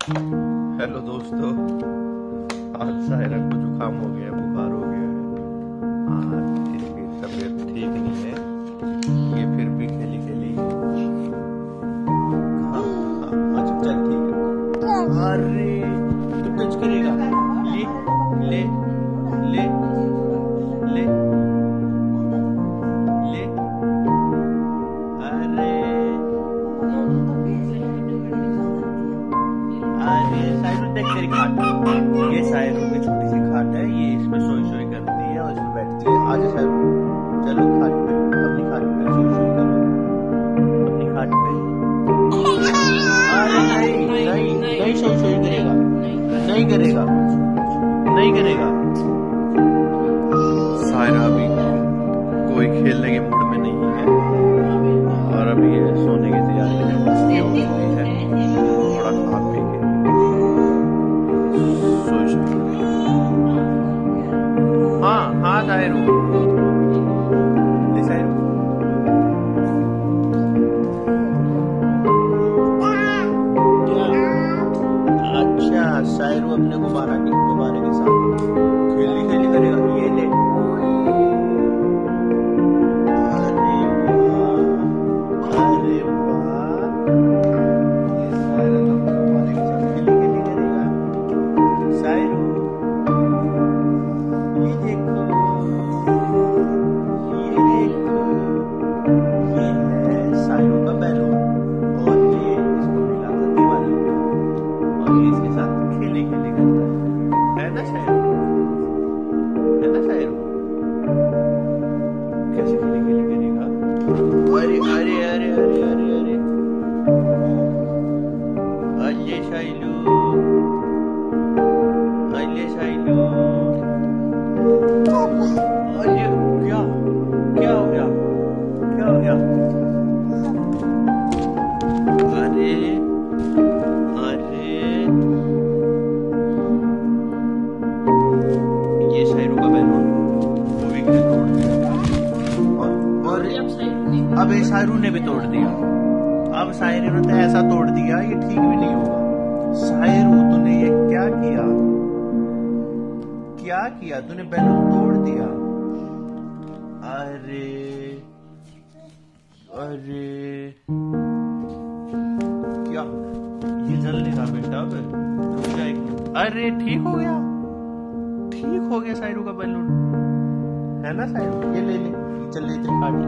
Hello दोस्तों, आज सायरा को जुकाम हो गया, बुखार हो गया है। आज इसकी तबीयत ठीक नहीं है। ये फिर भी खेली खेली। हाँ हाँ, अच्छा चल ठीक है। अरे तू टच करेगा? ले ले ले ले ले। अरे साइड देख तेरी खाट। ये साइड की छोटी सी खाट है, ये इसमें सोई सोई करती है और इसमें बैठती है। आज साइड चलो खाट पे, अपनी खाट पे सोई सोई करो, अपनी खाट पे। अरे नहीं नहीं नहीं, सोई सोई करेगा, नहीं करेगा, नहीं करेगा। सायरा अभी कोई खेलने के मूड में नहीं है और अभी ये सोने की तैयारी में मस्ती हो रही है। थोड़ा खा पी के हाँ हाँ सायरू, अच्छा सायरू अपने गुब्बारे के साथ खेली खेली करेगा। ये ले, अरे वाह, अरे वाह, ये सायरा तो गुब्बारे के साथ खेली खेली करेगा। सायरू ये देखो, ये है सायरू का बैलून और ये इसको मिला था दिवाली पे और ये इसके साथ खेली खेली करता है ना सायरू? है ना सायरू? कैसे खेली खेली करेगा? अरे अरे अरे अरे अरे अरे अले सायरू, अले सायरू। अरे क्या क्या हो गया? क्या हो गया? अरे अरे ये सायरू का बैलून वो भी तोड़ दिया और अब ये सायरू ने भी तोड़ दिया। अब सायरू ने तो ऐसा तोड़ दिया, ये ठीक भी नहीं होगा। सायरू तूने ये क्या किया? क्या किया तूने? बैलून तोड़ दिया। अरे अरे क्या ये जल नहीं रहा बेटा? अब रुक जा एक मिनट। अरे ठीक हो गया, ठीक हो गया सायरू का बैलून, है ना सायरू? ये ले ले, चल ले, तेरे काट ले।